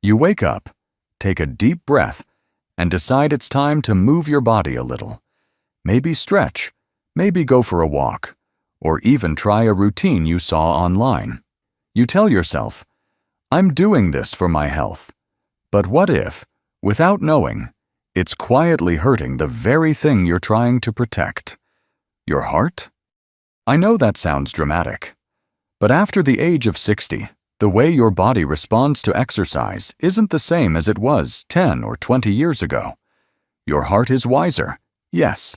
You wake up, take a deep breath, and decide it's time to move your body a little. Maybe stretch, maybe go for a walk, or even try a routine you saw online. You tell yourself, I'm doing this for my health. But what if, without knowing, it's quietly hurting the very thing you're trying to protect? Your heart? I know that sounds dramatic, but after the age of 60, the way your body responds to exercise isn't the same as it was 10 or 20 years ago. Your heart is wiser, yes,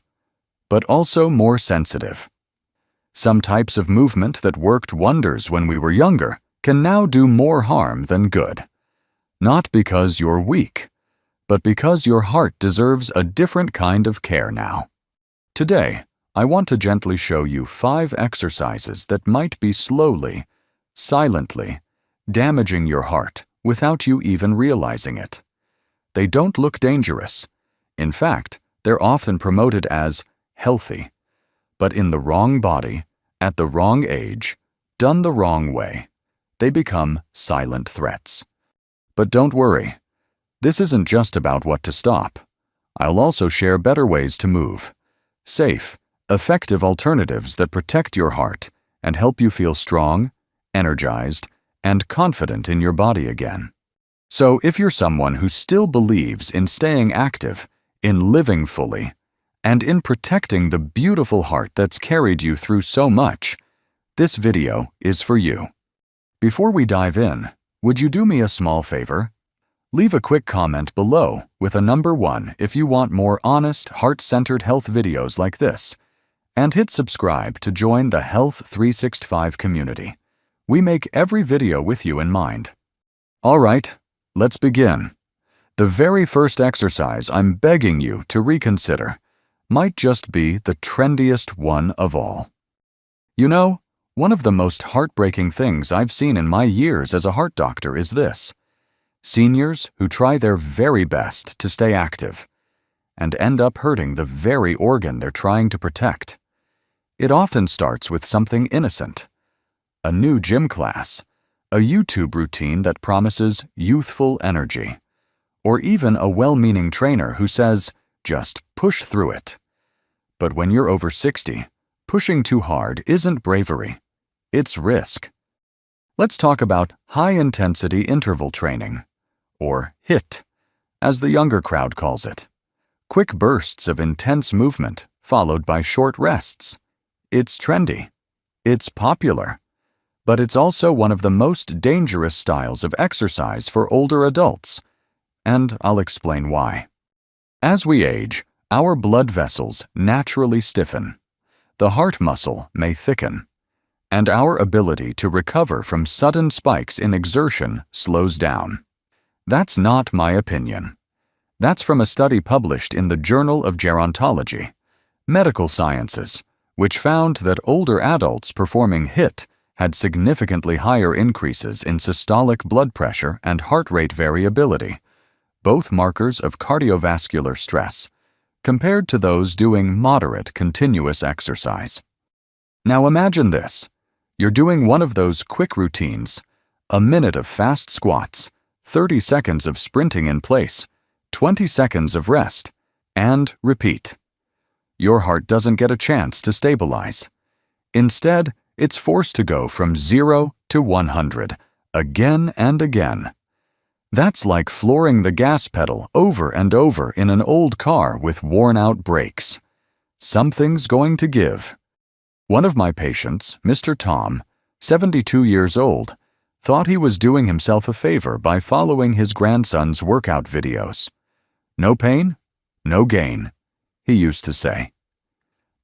but also more sensitive. Some types of movement that worked wonders when we were younger can now do more harm than good. Not because you're weak, but because your heart deserves a different kind of care now. Today, I want to gently show you 5 exercises that might be slowly, silently, damaging your heart without you even realizing it. They don't look dangerous. In fact, they're often promoted as healthy. But in the wrong body, at the wrong age, done the wrong way, they become silent threats. But don't worry. This isn't just about what to stop. I'll also share better ways to move. Safe, effective alternatives that protect your heart and help you feel strong, energized, and confident in your body again. So if you're someone who still believes in staying active, in living fully, and in protecting the beautiful heart that's carried you through so much, this video is for you. Before we dive in, would you do me a small favor? Leave a quick comment below with a number 1 if you want more honest, heart-centered health videos like this, and hit subscribe to join the Health 365 community. We make every video with you in mind. All right, let's begin. The very first exercise I'm begging you to reconsider might just be the trendiest one of all. You know, one of the most heartbreaking things I've seen in my years as a heart doctor is this: seniors who try their very best to stay active and end up hurting the very organ they're trying to protect. It often starts with something innocent: a new gym class, a YouTube routine that promises youthful energy, or even a well-meaning trainer who says, just push through it. But when you're over 60, pushing too hard isn't bravery, it's risk. Let's talk about high-intensity interval training, or HIIT, as the younger crowd calls it. Quick bursts of intense movement followed by short rests. It's trendy. It's popular. But it's also one of the most dangerous styles of exercise for older adults. And I'll explain why. As we age, our blood vessels naturally stiffen. The heart muscle may thicken. And our ability to recover from sudden spikes in exertion slows down. That's not my opinion. That's from a study published in the Journal of Gerontology, Medical Sciences, which found that older adults performing HIIT had significantly higher increases in systolic blood pressure and heart rate variability, both markers of cardiovascular stress, compared to those doing moderate continuous exercise. Now imagine this. You're doing one of those quick routines, a minute of fast squats, 30 seconds of sprinting in place, 20 seconds of rest, and repeat. Your heart doesn't get a chance to stabilize. Instead, it's forced to go from 0 to 100, again and again. That's like flooring the gas pedal over and over in an old car with worn-out brakes. Something's going to give. One of my patients, Mr. Tom, 72 years old, thought he was doing himself a favor by following his grandson's workout videos. No pain, no gain, he used to say.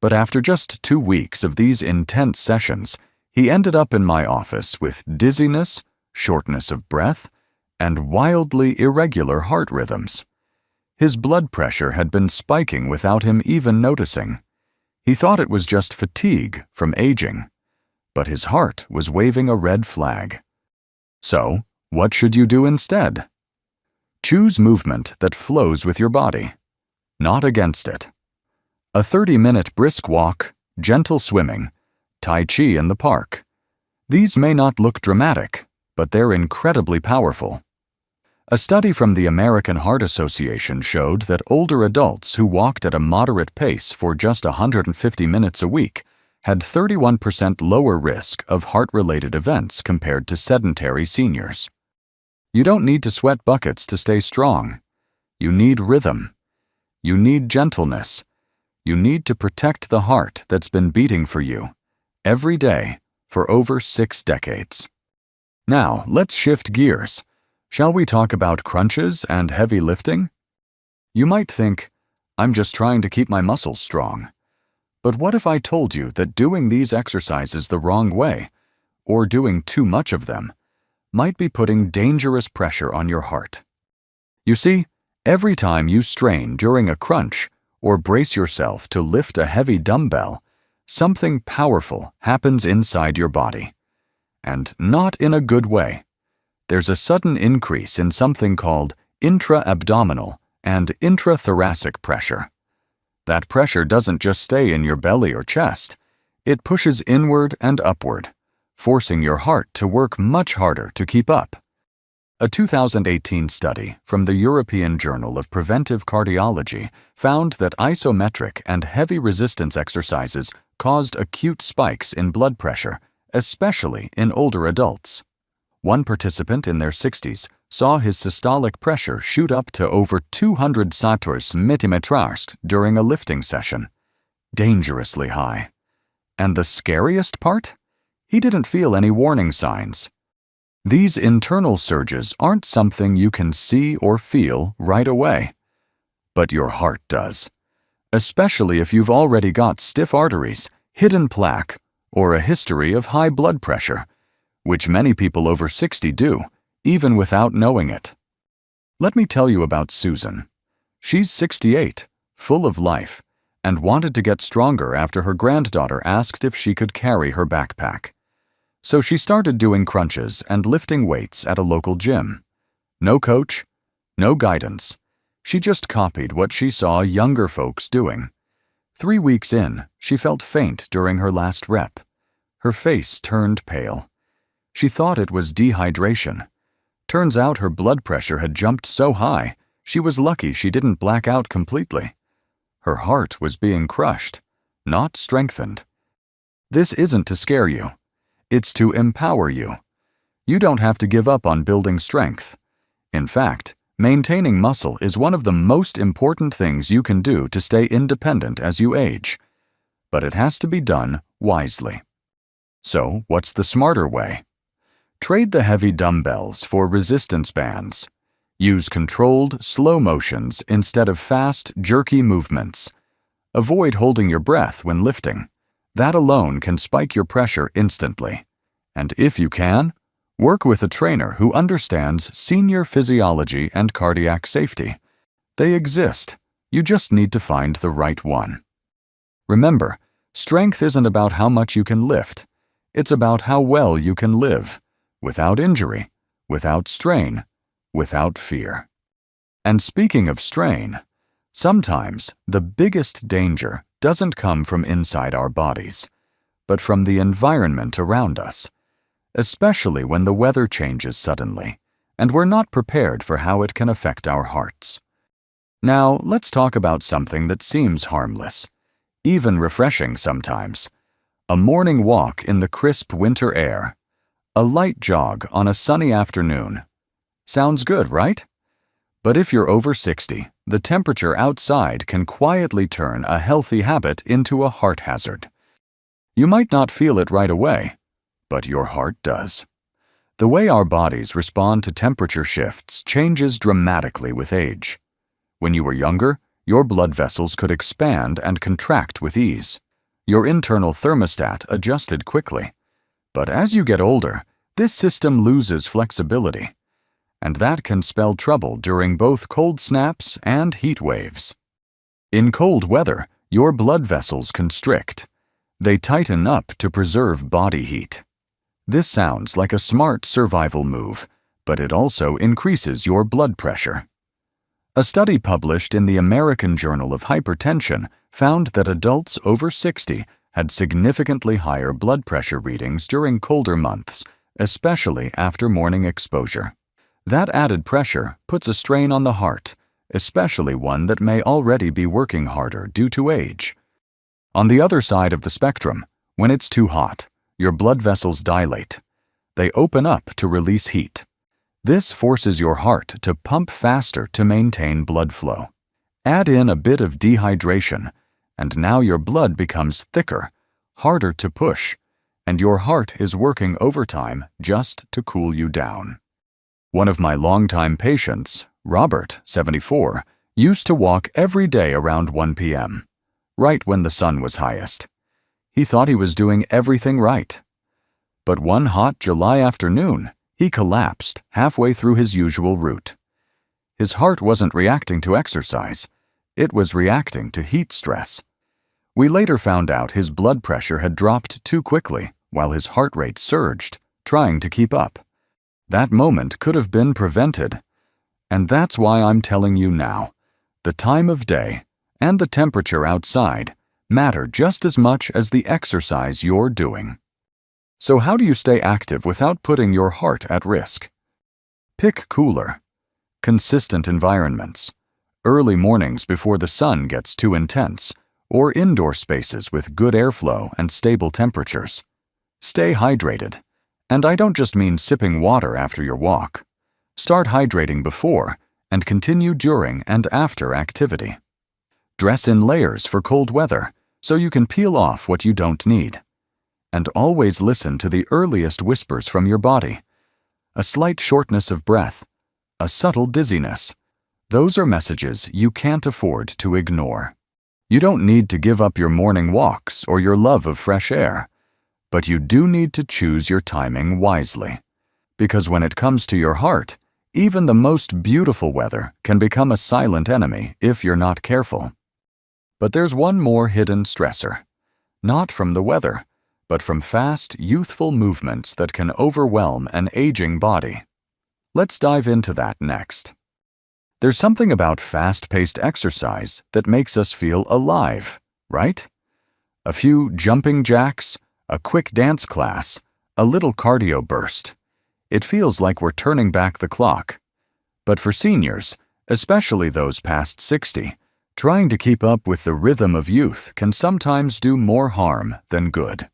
But after just 2 weeks of these intense sessions, he ended up in my office with dizziness, shortness of breath, and wildly irregular heart rhythms. His blood pressure had been spiking without him even noticing. He thought it was just fatigue from aging, but his heart was waving a red flag. So, what should you do instead? Choose movement that flows with your body, not against it. A 30-minute brisk walk, gentle swimming, Tai Chi in the park. These may not look dramatic, but they're incredibly powerful. A study from the American Heart Association showed that older adults who walked at a moderate pace for just 150 minutes a week had 31% lower risk of heart-related events compared to sedentary seniors. You don't need to sweat buckets to stay strong. You need rhythm. You need gentleness. You need to protect the heart that's been beating for you every day for over 6 decades. Now, let's shift gears. Shall we talk about crunches and heavy lifting? You might think, I'm just trying to keep my muscles strong. But what if I told you that doing these exercises the wrong way, or doing too much of them, might be putting dangerous pressure on your heart? You see, every time you strain during a crunch or brace yourself to lift a heavy dumbbell, something powerful happens inside your body. And not in a good way. There's a sudden increase in something called intra-abdominal and intrathoracic pressure. That pressure doesn't just stay in your belly or chest. It pushes inward and upward, forcing your heart to work much harder to keep up. A 2018 study from the European Journal of Preventive Cardiology found that isometric and heavy resistance exercises caused acute spikes in blood pressure, especially in older adults. One participant in their 60s saw his systolic pressure shoot up to over 200 saturs millimeters during a lifting session. Dangerously high. And the scariest part? He didn't feel any warning signs. These internal surges aren't something you can see or feel right away. But your heart does. Especially if you've already got stiff arteries, hidden plaque, or a history of high blood pressure, which many people over 60 do, even without knowing it. Let me tell you about Susan. She's 68, full of life, and wanted to get stronger after her granddaughter asked if she could carry her backpack. So she started doing crunches and lifting weights at a local gym. No coach, no guidance. She just copied what she saw younger folks doing. 3 weeks in, she felt faint during her last rep. Her face turned pale. She thought it was dehydration. Turns out her blood pressure had jumped so high, she was lucky she didn't black out completely. Her heart was being crushed, not strengthened. This isn't to scare you. It's to empower you. You don't have to give up on building strength. In fact, maintaining muscle is one of the most important things you can do to stay independent as you age. But it has to be done wisely. So, what's the smarter way? Trade the heavy dumbbells for resistance bands. Use controlled, slow motions instead of fast, jerky movements. Avoid holding your breath when lifting. That alone can spike your pressure instantly. And if you can, work with a trainer who understands senior physiology and cardiac safety. They exist. You just need to find the right one. Remember, strength isn't about how much you can lift. It's about how well you can live, without injury, without strain, without fear. And speaking of strain, sometimes the biggest danger doesn't come from inside our bodies, but from the environment around us, especially when the weather changes suddenly, and we're not prepared for how it can affect our hearts. Now, let's talk about something that seems harmless, even refreshing sometimes. A morning walk in the crisp winter air. A light jog on a sunny afternoon. Sounds good, right? But if you're over 60, the temperature outside can quietly turn a healthy habit into a heart hazard. You might not feel it right away, but your heart does. The way our bodies respond to temperature shifts changes dramatically with age. When you were younger, your blood vessels could expand and contract with ease. Your internal thermostat adjusted quickly. But as you get older, this system loses flexibility, and that can spell trouble during both cold snaps and heat waves. In cold weather, your blood vessels constrict. They tighten up to preserve body heat. This sounds like a smart survival move, but it also increases your blood pressure. A study published in the American Journal of Hypertension found that adults over 60 had significantly higher blood pressure readings during colder months, especially after morning exposure. That added pressure puts a strain on the heart, especially one that may already be working harder due to age. On the other side of the spectrum, when it's too hot, your blood vessels dilate. They open up to release heat. This forces your heart to pump faster to maintain blood flow. Add in a bit of dehydration, and now your blood becomes thicker, harder to push, and your heart is working overtime just to cool you down. One of my longtime patients, Robert, 74, used to walk every day around 1 p.m., right when the sun was highest. He thought he was doing everything right. But one hot July afternoon, he collapsed halfway through his usual route. His heart wasn't reacting to exercise. It was reacting to heat stress. We later found out his blood pressure had dropped too quickly while his heart rate surged, trying to keep up. That moment could have been prevented. And that's why I'm telling you now. The time of day and the temperature outside matter just as much as the exercise you're doing. So how do you stay active without putting your heart at risk? Pick cooler, consistent environments, early mornings before the sun gets too intense, or indoor spaces with good airflow and stable temperatures. Stay hydrated. And I don't just mean sipping water after your walk. Start hydrating before and continue during and after activity. Dress in layers for cold weather so you can peel off what you don't need. And always listen to the earliest whispers from your body. A slight shortness of breath, a subtle dizziness. Those are messages you can't afford to ignore. You don't need to give up your morning walks or your love of fresh air. But you do need to choose your timing wisely. Because when it comes to your heart, even the most beautiful weather can become a silent enemy if you're not careful. But there's one more hidden stressor. Not from the weather, but from fast, youthful movements that can overwhelm an aging body. Let's dive into that next. There's something about fast-paced exercise that makes us feel alive, right? A few jumping jacks, a quick dance class, a little cardio burst. It feels like we're turning back the clock. But for seniors, especially those past 60, trying to keep up with the rhythm of youth can sometimes do more harm than good.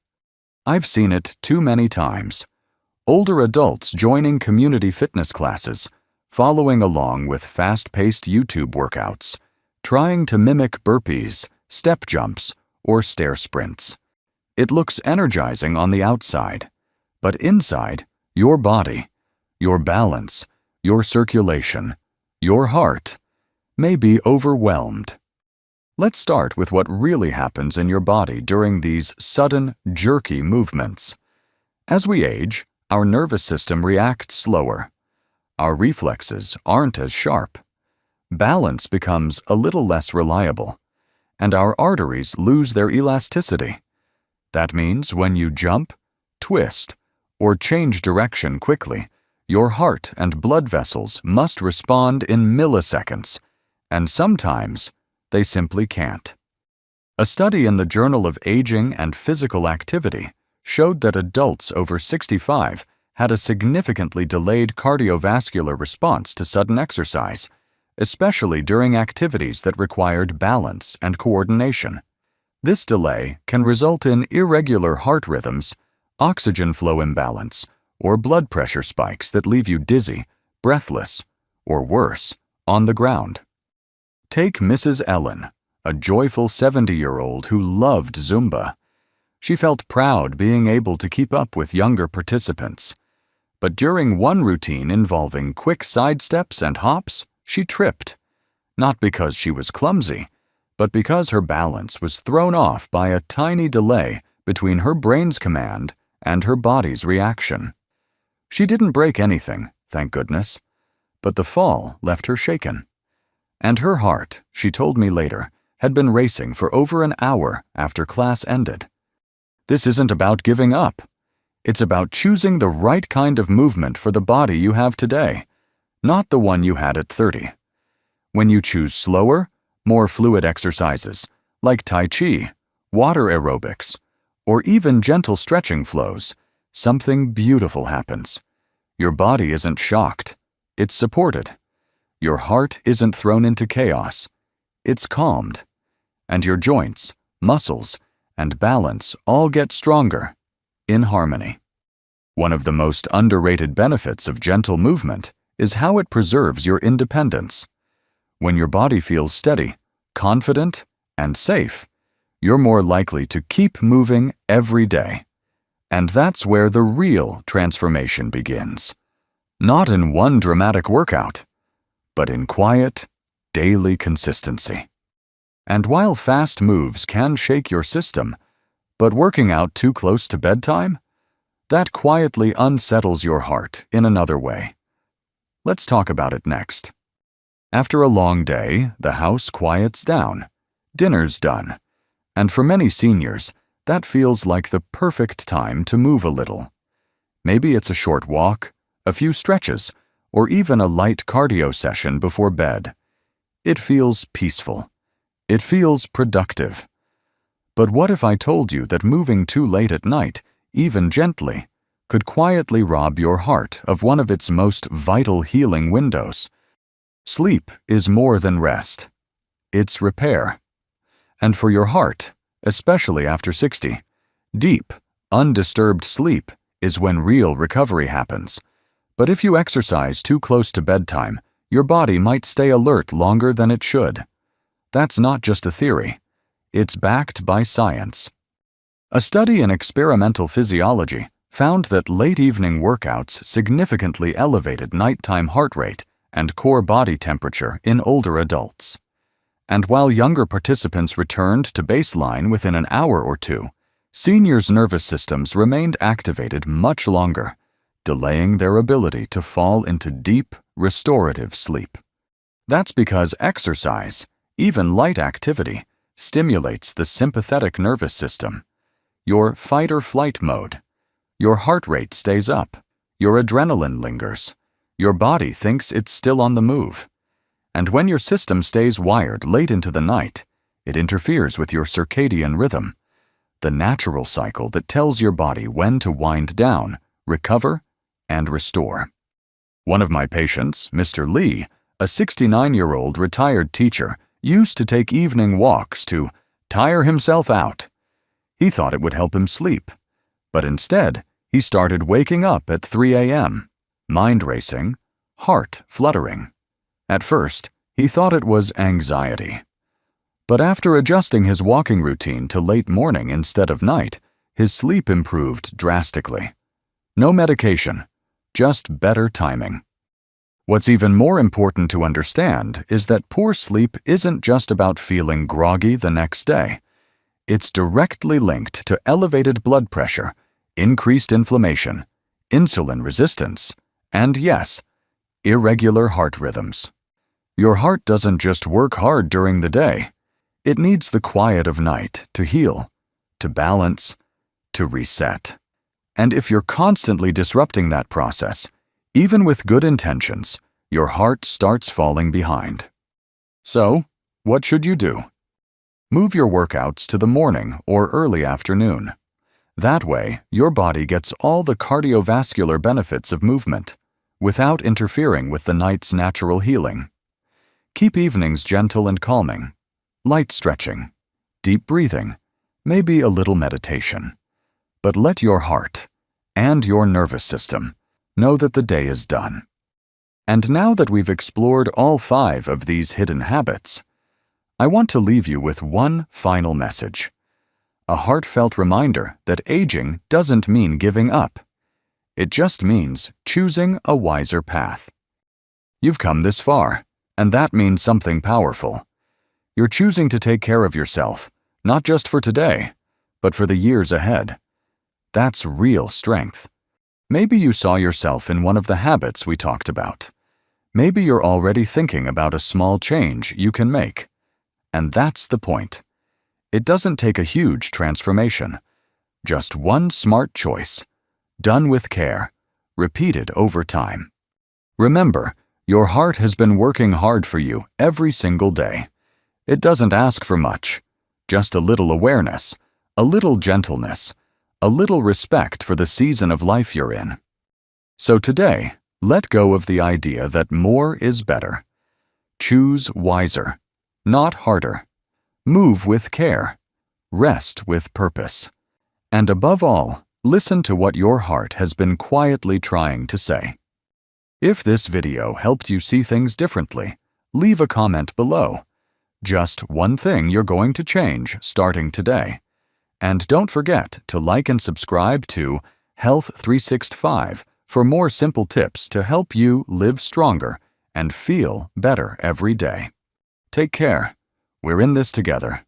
I've seen it too many times. Older adults joining community fitness classes, following along with fast-paced YouTube workouts, trying to mimic burpees, step jumps, or stair sprints. It looks energizing on the outside, but inside, your body, your balance, your circulation, your heart may be overwhelmed. Let's start with what really happens in your body during these sudden, jerky movements. As we age, our nervous system reacts slower. Our reflexes aren't as sharp. Balance becomes a little less reliable, and our arteries lose their elasticity. That means when you jump, twist, or change direction quickly, your heart and blood vessels must respond in milliseconds, and sometimes they simply can't. A study in the Journal of Aging and Physical Activity showed that adults over 65 had a significantly delayed cardiovascular response to sudden exercise, especially during activities that required balance and coordination. This delay can result in irregular heart rhythms, oxygen flow imbalance, or blood pressure spikes that leave you dizzy, breathless, or worse, on the ground. Take Mrs. Ellen, a joyful 70-year-old who loved Zumba. She felt proud being able to keep up with younger participants. But during one routine involving quick side steps and hops, she tripped. Not because she was clumsy, but because her balance was thrown off by a tiny delay between her brain's command and her body's reaction. She didn't break anything, thank goodness, but the fall left her shaken. And her heart, she told me later, had been racing for over an hour after class ended. This isn't about giving up. It's about choosing the right kind of movement for the body you have today, not the one you had at 30. When you choose slower, more fluid exercises, like Tai Chi, water aerobics, or even gentle stretching flows, something beautiful happens. Your body isn't shocked. it's supported. Your heart isn't thrown into chaos. It's calmed. And your joints, muscles, and balance all get stronger, in harmony. One of the most underrated benefits of gentle movement is how it preserves your independence. When your body feels steady, confident, and safe, you're more likely to keep moving every day. And that's where the real transformation begins. Not in one dramatic workout, but in quiet, daily consistency. And while fast moves can shake your system, but working out too close to bedtime? That quietly unsettles your heart in another way. Let's talk about it next. After a long day, the house quiets down. Dinner's done. And for many seniors, that feels like the perfect time to move a little. Maybe it's a short walk, a few stretches, or even a light cardio session before bed. It feels peaceful. It feels productive. But what if I told you that moving too late at night, even gently, could quietly rob your heart of one of its most vital healing windows? Sleep is more than rest. It's repair. And for your heart, especially after 60, deep, undisturbed sleep is when real recovery happens. But if you exercise too close to bedtime, your body might stay alert longer than it should. That's not just a theory. It's backed by science. A study in experimental physiology found that late evening workouts significantly elevated nighttime heart rate and core body temperature in older adults. And while younger participants returned to baseline within an hour or two, seniors' nervous systems remained activated much longer, delaying their ability to fall into deep, restorative sleep. That's because exercise, even light activity, stimulates the sympathetic nervous system, your fight-or-flight mode. Your heart rate stays up, your adrenaline lingers, your body thinks it's still on the move. And when your system stays wired late into the night, it interferes with your circadian rhythm, the natural cycle that tells your body when to wind down, recover, and restore. One of my patients, Mr. Lee, a 69-year-old retired teacher, used to take evening walks to tire himself out. He thought it would help him sleep, but instead, he started waking up at 3 a.m., mind racing, heart fluttering. At first, he thought it was anxiety. But after adjusting his walking routine to late morning instead of night, his sleep improved drastically. No medication, just better timing. What's even more important to understand is that poor sleep isn't just about feeling groggy the next day. It's directly linked to elevated blood pressure, increased inflammation, insulin resistance, and yes, irregular heart rhythms. Your heart doesn't just work hard during the day. It needs the quiet of night to heal, to balance, to reset. And if you're constantly disrupting that process, even with good intentions, your heart starts falling behind. So, what should you do? Move your workouts to the morning or early afternoon. That way, your body gets all the cardiovascular benefits of movement, without interfering with the night's natural healing. Keep evenings gentle and calming. Light stretching, deep breathing, maybe a little meditation. But let your heart and your nervous system know that the day is done. And now that we've explored all 5 of these hidden habits, I want to leave you with one final message. A heartfelt reminder that aging doesn't mean giving up. It just means choosing a wiser path. You've come this far, and that means something powerful. You're choosing to take care of yourself, not just for today, but for the years ahead. That's real strength. Maybe you saw yourself in one of the habits we talked about. Maybe you're already thinking about a small change you can make. And that's the point. It doesn't take a huge transformation. Just one smart choice, done with care, repeated over time. Remember, your heart has been working hard for you every single day. It doesn't ask for much, just a little awareness, a little gentleness, a little respect for the season of life you're in. So today, Let go of the idea that more is better. Choose wiser, not harder. Move with care. Rest with purpose. And above all, listen to what your heart has been quietly trying to say. If this video helped you see things differently, leave a comment below. Just one thing you're going to change starting today. And don't forget to like and subscribe to Health 365 for more simple tips to help you live stronger and feel better every day. Take care. We're in this together.